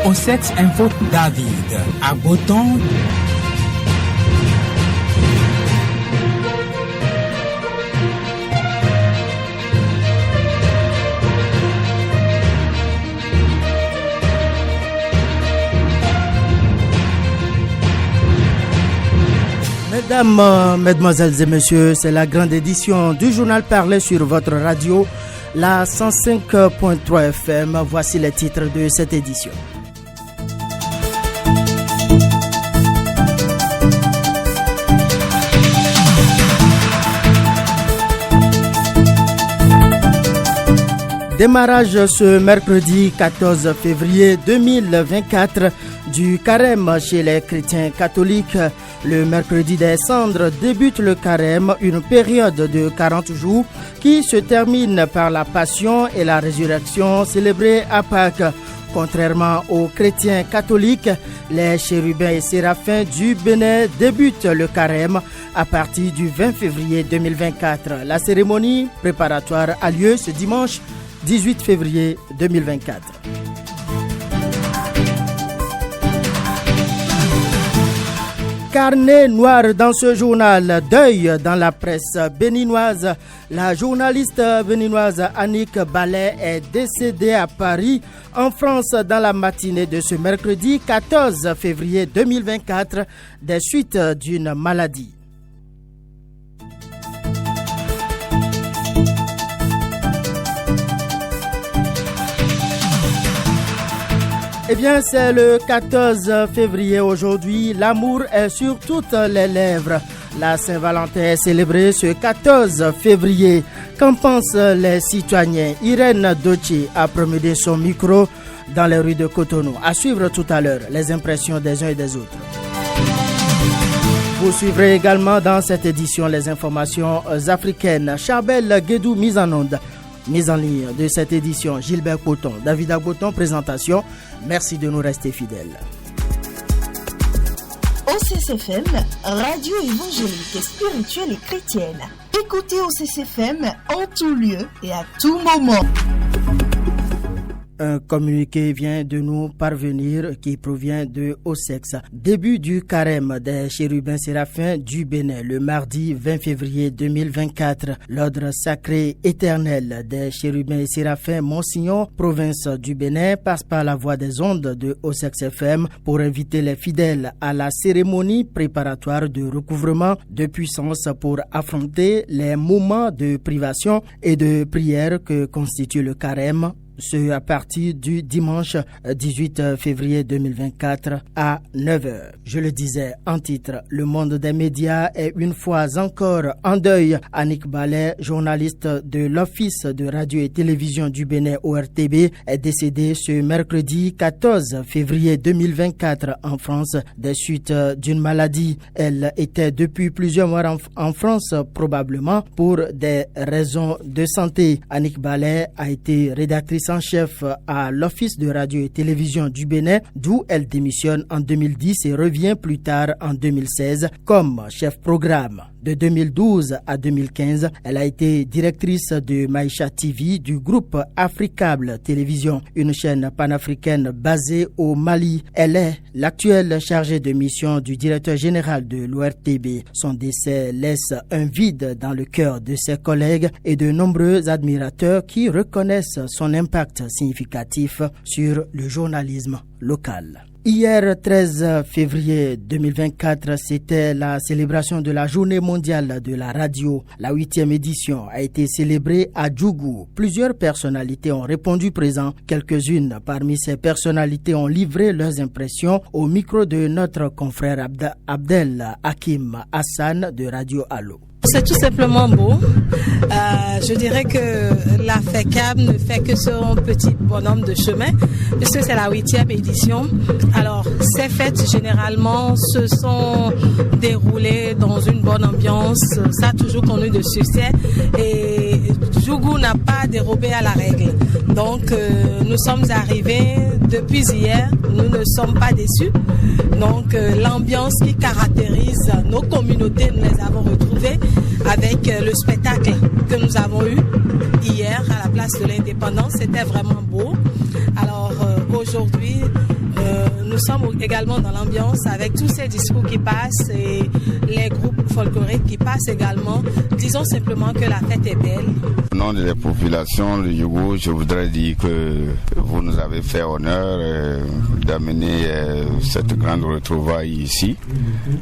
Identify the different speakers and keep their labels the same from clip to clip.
Speaker 1: Ossex Info David, à Boton.
Speaker 2: Mesdames, mesdemoiselles et messieurs, c'est la grande édition du journal parlé sur votre radio, la 105.3 FM. Voici les titres de cette édition. Démarrage ce mercredi 14 février 2024 du carême chez les chrétiens catholiques. Le mercredi des cendres débute le carême, une période de 40 jours qui se termine par la passion et la résurrection célébrée à Pâques. Contrairement aux chrétiens catholiques, les chérubins et séraphins du Bénin débutent le carême à partir du 20 février 2024. La cérémonie préparatoire a lieu ce dimanche 18 février 2024. Carnet noir dans ce journal, deuil dans la presse béninoise. La journaliste béninoise Annick Ballet est décédée à Paris, en France, dans la matinée de ce mercredi 14 février 2024, des suites d'une maladie. Eh bien, c'est le 14 février aujourd'hui. L'amour est sur toutes les lèvres. La Saint-Valentin est célébrée ce 14 février. Qu'en pensent les citoyens? Irène Dochi a promené son micro dans les rues de Cotonou. À suivre tout à l'heure les impressions des uns et des autres. Vous suivrez également dans cette édition les informations africaines. Charbel Guédou mise en onde. Mise en ligne de cette édition, Gilbert Poton, David Agboton, présentation. Merci de nous rester fidèles.
Speaker 3: OCCFM, radio évangélique et spirituelle et chrétienne. Écoutez OCCFM en tout lieu et à tout moment.
Speaker 2: Un communiqué vient de nous parvenir qui provient de Ossex. Début du carême des chérubins séraphins du Bénin le mardi 20 février 2024. L'ordre sacré éternel des chérubins et séraphins Monsignon, province du Bénin, passe par la voie des ondes de Ossex FM pour inviter les fidèles à la cérémonie préparatoire de recouvrement de puissance pour affronter les moments de privation et de prière que constitue le carême. Ce à partir du dimanche 18 février 2024 à 9h. Je le disais en titre, le monde des médias est une fois encore en deuil. Annick Ballet, journaliste de l'Office de radio et télévision du Bénin ORTB, est décédée ce mercredi 14 février 2024 en France des suites d'une maladie. Elle était depuis plusieurs mois en France, probablement pour des raisons de santé. Annick Ballet a été rédactrice en chef à l'Office de radio et télévision du Bénin, d'où elle démissionne en 2010 et revient plus tard en 2016 comme chef programme. De 2012 à 2015, elle a été directrice de Maïcha TV du groupe Africable Télévision, une chaîne panafricaine basée au Mali. Elle est l'actuelle chargée de mission du directeur général de l'ORTB. Son décès laisse un vide dans le cœur de ses collègues et de nombreux admirateurs qui reconnaissent son impact significatif sur le journalisme local. Hier, 13 février 2024, c'était la célébration de la Journée mondiale de la radio. La 8e édition a été célébrée à Djougou. Plusieurs personnalités ont répondu présent. Quelques-unes parmi ces personnalités ont livré leurs impressions au micro de notre confrère Abdel Hakim Hassan de Radio Allo.
Speaker 4: C'est tout simplement beau. Je dirais que la FECAB ne fait que son petit bonhomme de chemin, puisque c'est la 8e édition. Alors, ces fêtes, généralement, se sont déroulées dans une bonne ambiance. Ça a toujours connu de succès. Et Djougou n'a pas dérobé à la règle. Donc, nous sommes arrivés depuis hier. Nous ne sommes pas déçus. Donc, l'ambiance qui caractérise nos communautés, nous les avons retrouvées avec le spectacle que nous avons eu hier à la place de l'Indépendance. C'était vraiment beau. Alors aujourd'hui, Nous sommes également dans l'ambiance avec tous ces discours qui passent et les groupes folkloriques qui passent également. Disons simplement que la fête est belle.
Speaker 5: Au nom de la population de Djougou, je voudrais dire que vous nous avez fait honneur d'amener cette grande retrouvaille ici.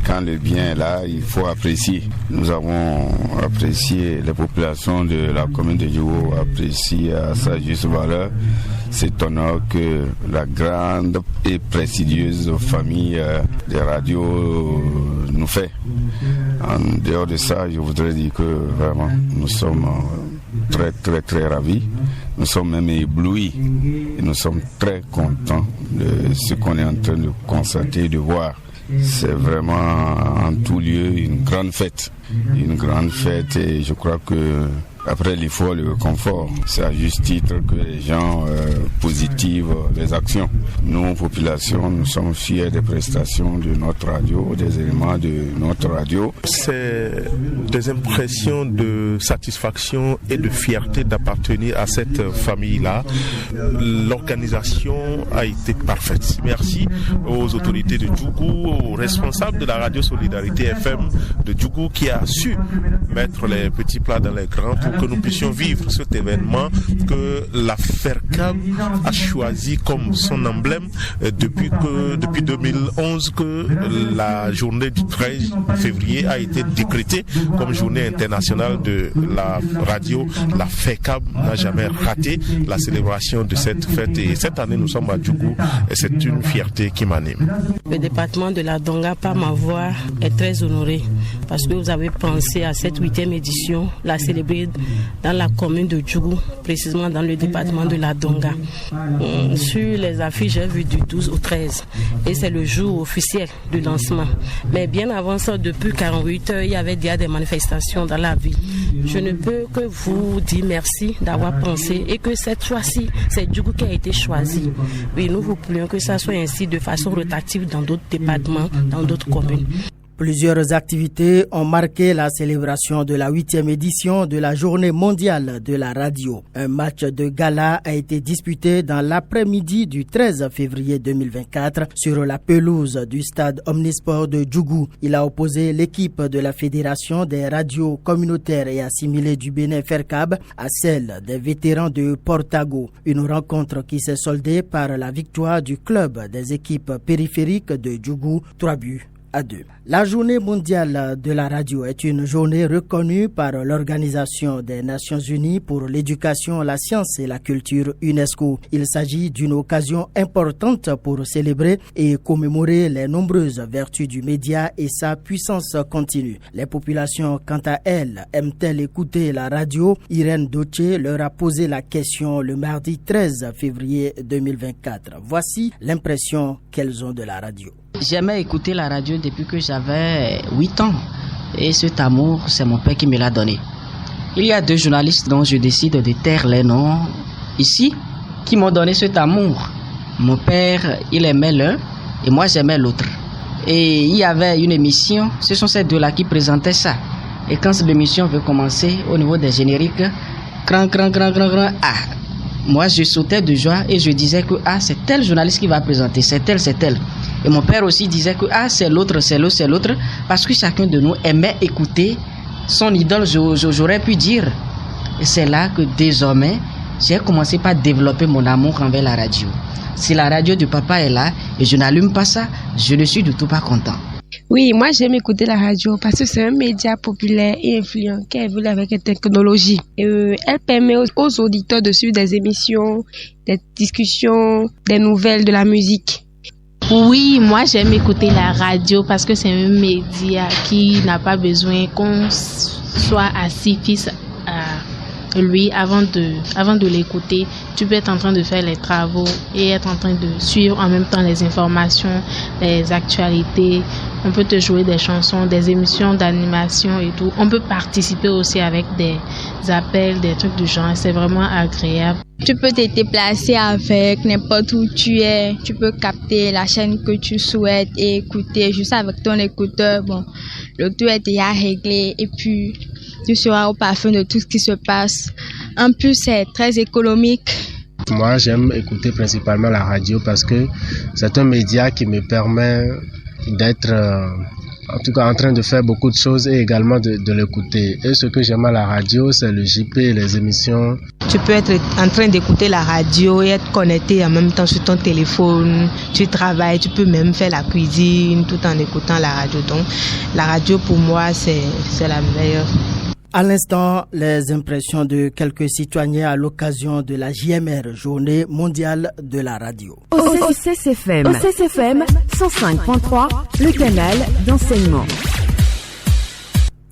Speaker 5: Quand le bien est là, il faut apprécier. Nous avons apprécié, les populations de la commune de Djougou apprécient à sa juste valeur cet honneur que la grande et prestigieuse famille des radios nous fait. En dehors de ça, je voudrais dire que vraiment nous sommes très très très ravis. Nous sommes même éblouis et nous sommes très contents de ce qu'on est en train de constater, de voir. C'est vraiment en tout lieu une grande fête et je crois que après l'effort, le confort, c'est à juste titre que les gens positivent les actions. Nous, population, nous sommes fiers des prestations de notre radio, des éléments de notre radio.
Speaker 6: C'est des impressions de satisfaction et de fierté d'appartenir à cette famille-là. L'organisation a été parfaite. Merci aux autorités de Djougou, aux responsables de la radio Solidarité FM de Djougou qui a su mettre les petits plats dans les grands pour que nous puissions vivre cet événement que la FERCAB a choisi comme son emblème depuis 2011 que la journée du 13 février a été décrétée comme journée internationale de la radio. La FERCAB n'a jamais raté la célébration de cette fête et cette année nous sommes à Djougou et c'est une fierté qui m'anime.
Speaker 7: Le département de la Donga, par ma voix, est très honoré parce que vous avez pensé à cette 8e édition, la célébrer dans la commune de Djougou, précisément dans le département de la Donga. Sur les affiches, j'ai vu du 12 au 13 et c'est le jour officiel du lancement. Mais bien avant ça, depuis 48 heures, il y avait déjà des manifestations dans la ville. Je ne peux que vous dire merci d'avoir pensé et que cette fois-ci, c'est Djougou qui a été choisi. Oui, nous vous prions que ça soit ainsi de façon rotative dans d'autres départements, dans d'autres communes.
Speaker 2: Plusieurs activités ont marqué la célébration de la 8e édition de la Journée mondiale de la radio. Un match de gala a été disputé dans l'après-midi du 13 février 2024 sur la pelouse du stade Omnisport de Djougou. Il a opposé l'équipe de la Fédération des radios communautaires et assimilées du Bénin FERCAB à celle des vétérans de Portago. Une rencontre qui s'est soldée par la victoire du club des équipes périphériques de Djougou, 3-2. La journée mondiale de la radio est une journée reconnue par l'Organisation des Nations Unies pour l'éducation, la science et la culture UNESCO. Il s'agit d'une occasion importante pour célébrer et commémorer les nombreuses vertus du média et sa puissance continue. Les populations, quant à elles, aiment-elles écouter la radio? Irène Doche leur a posé la question le mardi 13 février 2024. Voici l'impression qu'elles ont de la radio.
Speaker 7: J'aimais écouter la radio depuis que j'avais 8 ans et cet amour, c'est mon père qui me l'a donné. Il y a 2 journalistes dont je décide de taire les noms ici qui m'ont donné cet amour. Mon père, il aimait l'un et moi j'aimais l'autre. Et il y avait une émission, ce sont ces 2-là qui présentaient ça. Et quand l'émission veut commencer, au niveau des génériques, grand, moi je sautais de joie et je disais que c'est tel journaliste qui va présenter, c'est tel. Et mon père aussi disait que c'est l'autre, parce que chacun de nous aimait écouter son idole, j'aurais pu dire. Et c'est là que désormais, j'ai commencé par développer mon amour envers la radio. Si la radio du papa est là et je n'allume pas ça, je ne suis du tout pas content.
Speaker 8: Oui, moi j'aime écouter la radio parce que c'est un média populaire et influent qui évolue avec la technologie. Elle permet aux auditeurs de suivre des émissions, des discussions, des nouvelles, de la musique.
Speaker 9: Oui, moi j'aime écouter la radio parce que c'est un média qui n'a pas besoin qu'on soit assis fixe à lui avant de l'écouter. Tu peux être en train de faire les travaux et être en train de suivre en même temps les informations, les actualités. On peut te jouer des chansons, des émissions d'animation et tout. On peut participer aussi avec des appels, des trucs du genre. C'est vraiment agréable.
Speaker 10: Tu peux te déplacer avec n'importe où tu es. Tu peux capter la chaîne que tu souhaites et écouter juste avec ton écouteur. Bon, le tout est déjà réglé et puis tu seras au parfum de tout ce qui se passe. En plus, c'est très économique.
Speaker 11: Moi, j'aime écouter principalement la radio parce que c'est un média qui me permet d'être en tout cas en train de faire beaucoup de choses et également de l'écouter. Et ce que j'aime à la radio, c'est le JP, les émissions.
Speaker 12: Tu peux être en train d'écouter la radio et être connecté en même temps sur ton téléphone. Tu travailles, tu peux même faire la cuisine tout en écoutant la radio. Donc la radio pour moi, c'est la meilleure.
Speaker 2: À l'instant, les impressions de quelques citoyens à l'occasion de la JMR, Journée mondiale de la radio.
Speaker 13: Au CCFM 105.3, le canal d'enseignement.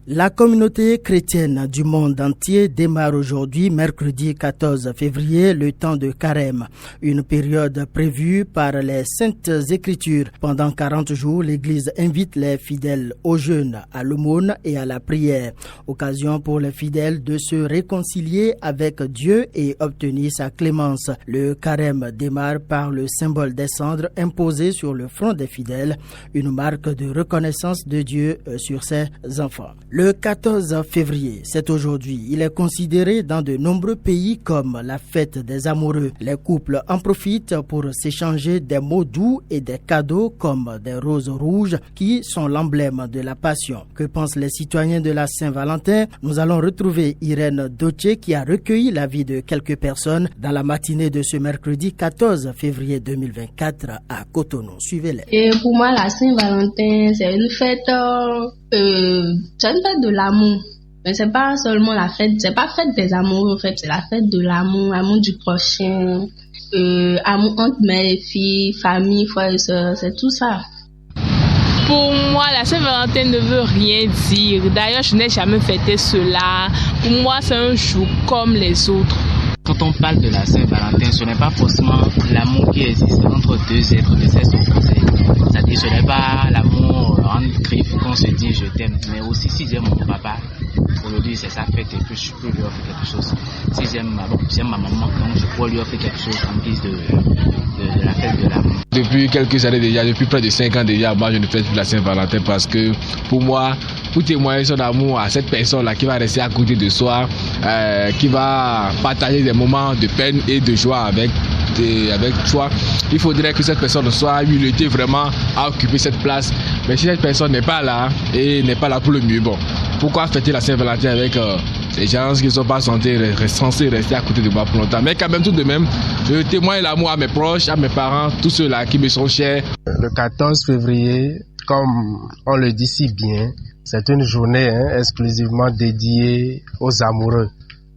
Speaker 2: La communauté chrétienne du monde entier démarre aujourd'hui, mercredi 14 février, le temps de carême, une période prévue par les Saintes Écritures. Pendant 40 jours, l'Église invite les fidèles au jeûne, à l'aumône et à la prière. Occasion pour les fidèles de se réconcilier avec Dieu et obtenir sa clémence. Le carême démarre par le symbole des cendres imposé sur le front des fidèles, une marque de reconnaissance de Dieu sur ses enfants. Le 14 février, c'est aujourd'hui. Il est considéré dans de nombreux pays comme la fête des amoureux. Les couples en profitent pour s'échanger des mots doux et des cadeaux comme des roses rouges qui sont l'emblème de la passion. Que pensent les citoyens de la Saint-Valentin? Nous allons retrouver Irène Doche qui a recueilli l'avis de quelques personnes dans la matinée de ce mercredi 14 février 2024 à Cotonou. Suivez-les.
Speaker 9: Et pour moi, la Saint-Valentin, c'est une fête... c'est une fête de l'amour, mais c'est pas seulement la fête, c'est pas fête des amoureux en fait, c'est la fête de l'amour, amour du prochain, amour entre mère et fille, famille, frères et sœurs, c'est tout ça.
Speaker 14: Pour moi, la Saint-Valentin ne veut rien dire. D'ailleurs, je n'ai jamais fêté cela. Pour moi, c'est un jour comme les autres.
Speaker 15: Quand on parle de la Saint-Valentin, ce n'est pas forcément l'amour qui existe entre deux êtres de sexe opposé. C'est-à-dire, ce n'est pas l'amour en griffe qu'on se dit je t'aime, mais aussi si j'aime mon papa, aujourd'hui c'est sa fête et que je peux lui offrir quelque chose. Si j'aime ma maman, donc je peux lui offrir quelque chose en guise de la fête de l'amour.
Speaker 16: Depuis quelques années déjà, depuis près de 5 ans déjà, moi je ne fête plus la Saint-Valentin parce que pour moi, pour témoigner son amour à cette personne-là qui va rester à côté de soi, qui va partager des moments de peine et de joie avec toi, il faudrait que cette personne soit habilitée vraiment à occuper cette place. Mais si cette personne n'est pas là et n'est pas là pour le mieux, bon, pourquoi fêter la Saint-Valentin avec les gens qui ne sont pas censés rester à côté de moi pour longtemps? Mais quand même, tout de même, je témoigne l'amour à mes proches, à mes parents, tous ceux-là qui me sont chers.
Speaker 11: Le 14 février, comme on le dit si bien, c'est une journée exclusivement dédiée aux amoureux,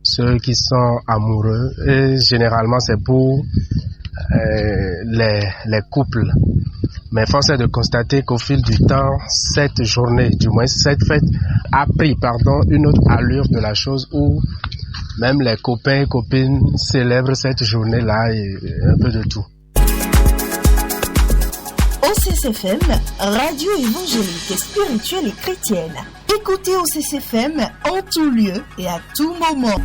Speaker 11: ceux qui sont amoureux, et généralement c'est pour les couples. Mais force est de constater qu'au fil du temps, cette journée, du moins cette fête, a pris une autre allure de la chose où même les copains et copines célèbrent cette journée-là et un peu de tout.
Speaker 3: OCCFM, radio évangélique et spirituelle et chrétienne. Écoutez OCCFM en tout lieu et à tout moment.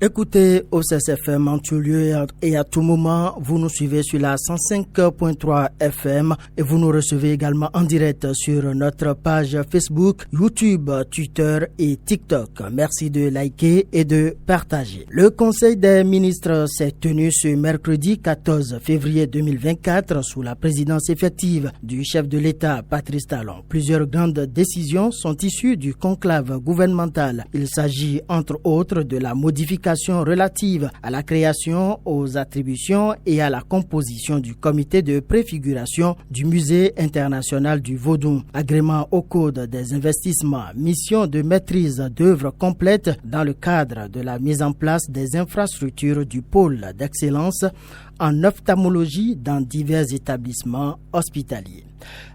Speaker 2: Écoutez OCCFM en tout lieu et à tout moment. Vous nous suivez sur la 105.3 FM et vous nous recevez également en direct sur notre page Facebook, YouTube, Twitter et TikTok. Merci de liker et de partager. Le Conseil des ministres s'est tenu ce mercredi 14 février 2024 sous la présidence effective du chef de l'État, Patrice Talon. Plusieurs grandes décisions sont issues du conclave gouvernemental. Il s'agit entre autres de la modification relative à la création, aux attributions et à la composition du comité de préfiguration du Musée international du Vodou, agrément au code des investissements, mission de maîtrise d'œuvres complètes dans le cadre de la mise en place des infrastructures du pôle d'excellence en ophtalmologie dans divers établissements hospitaliers.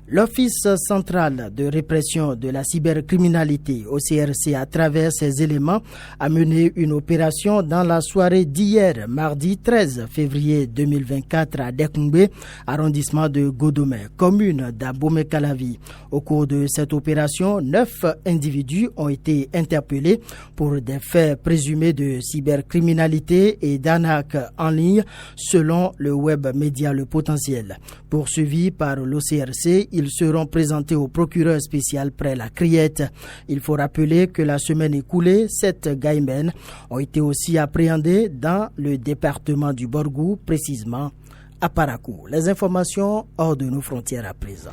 Speaker 2: L'Office central de répression de la cybercriminalité, OCRC, à travers ses éléments, a mené une opération dans la soirée d'hier, mardi 13 février 2024 à Dekungbe, arrondissement de Godomé, commune d'Abomey-Calavi. Au cours de cette opération, 9 individus ont été interpellés pour des faits présumés de cybercriminalité et d'arnaque en ligne, selon selon le web média Le Potentiel. Poursuivis par l'OCRC, ils seront présentés au procureur spécial près la Criette. Il faut rappeler que la semaine écoulée, 7 Gaïmens ont été aussi appréhendés dans le département du Borgou, précisément à Parakou. Les informations hors de nos frontières à présent.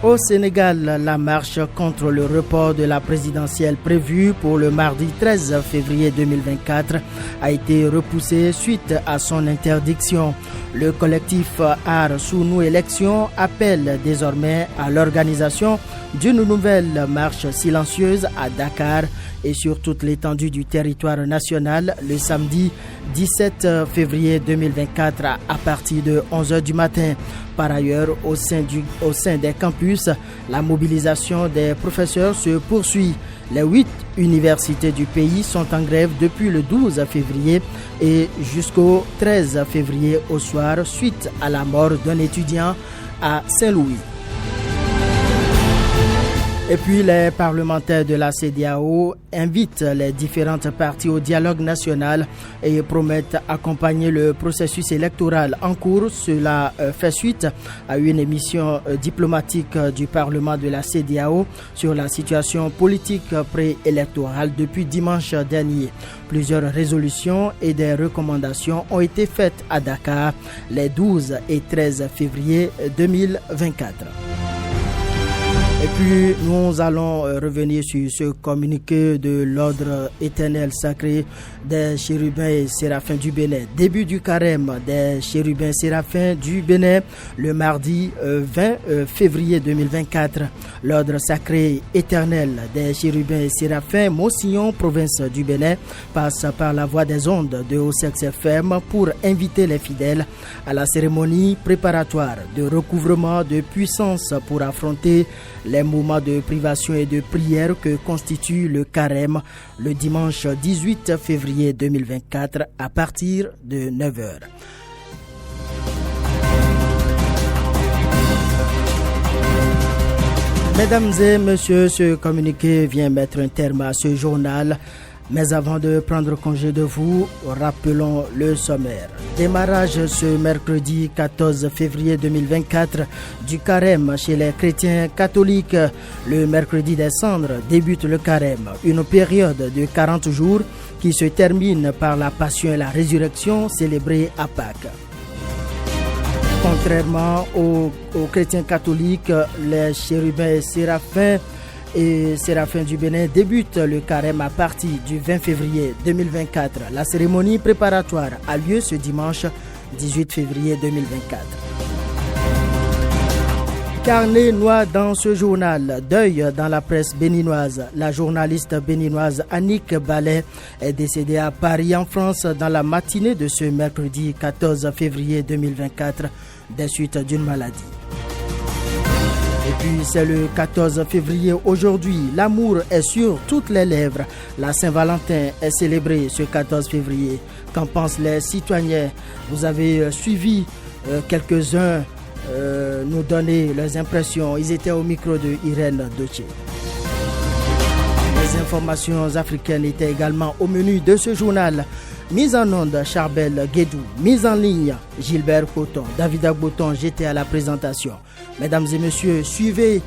Speaker 2: Au Sénégal, la marche contre le report de la présidentielle prévue pour le mardi 13 février 2024 a été repoussée suite à son interdiction. Le collectif Art sous nous élections appelle désormais à l'organisation d'une nouvelle marche silencieuse à Dakar et sur toute l'étendue du territoire national le samedi 17 février 2024 à partir de 11h du matin. Par ailleurs, au sein des campus, la mobilisation des professeurs se poursuit. Les 8 universités du pays sont en grève depuis le 12 février et jusqu'au 13 février au soir suite à la mort d'un étudiant à Saint-Louis. Et puis les parlementaires de la CEDEAO invitent les différentes parties au dialogue national et promettent accompagner le processus électoral en cours. Cela fait suite à une émission diplomatique du Parlement de la CEDEAO sur la situation politique préélectorale depuis dimanche dernier. Plusieurs résolutions et des recommandations ont été faites à Dakar les 12 et 13 février 2024. Et puis, nous allons revenir sur ce communiqué de l'ordre éternel sacré des chérubins et séraphins du Bénin. Début du carême des chérubins et séraphins du Bénin le mardi 20 février 2024. L'ordre sacré éternel des chérubins et séraphins Mossillon, province du Bénin, passe par la voie des ondes de Ossex FM pour inviter les fidèles à la cérémonie préparatoire de recouvrement de puissance pour affronter les moments de privation et de prière que constitue le carême le dimanche 18 février 2024 à partir de 9h. Mesdames et messieurs, ce communiqué vient mettre un terme à ce journal. Mais avant de prendre congé de vous, rappelons le sommaire. Démarrage ce mercredi 14 février 2024 du carême chez les chrétiens catholiques. Le mercredi des cendres débute le carême, une période de 40 jours qui se termine par la passion et la résurrection célébrée à Pâques. Contrairement aux chrétiens catholiques, les chérubins et séraphins du Bénin débutent le carême à partir du 20 février 2024. La cérémonie préparatoire a lieu ce dimanche 18 février 2024. Carnet noir dans ce journal. Deuil dans la presse béninoise. La journaliste béninoise Annick Ballet est décédée à Paris en France dans la matinée de ce mercredi 14 février 2024 des suites d'une maladie. Et puis c'est le 14 février aujourd'hui. L'amour est sur toutes les lèvres. La Saint-Valentin est célébrée ce 14 février. Qu'en pensent les citoyens? Vous avez suivi quelques-uns nous donner leurs impressions. Ils étaient au micro de Irène Doche. Les informations africaines étaient également au menu de ce journal. Mise en onde, Charbel Guédou. Mise en ligne, Gilbert Coton. David Agboton, j'étais à la présentation. Mesdames et messieurs, suivez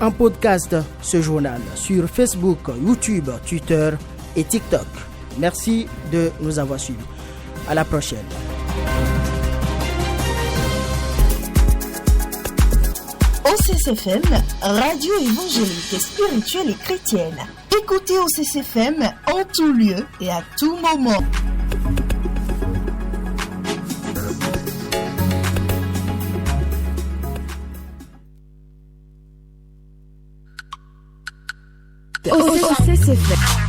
Speaker 2: en podcast ce journal sur Facebook, YouTube, Twitter et TikTok. Merci de nous avoir suivis. À la prochaine.
Speaker 3: OCSFM, radio évangélique et spirituelle et chrétienne. Écoutez OCSFM en tout lieu et à tout moment.
Speaker 13: OCSFM.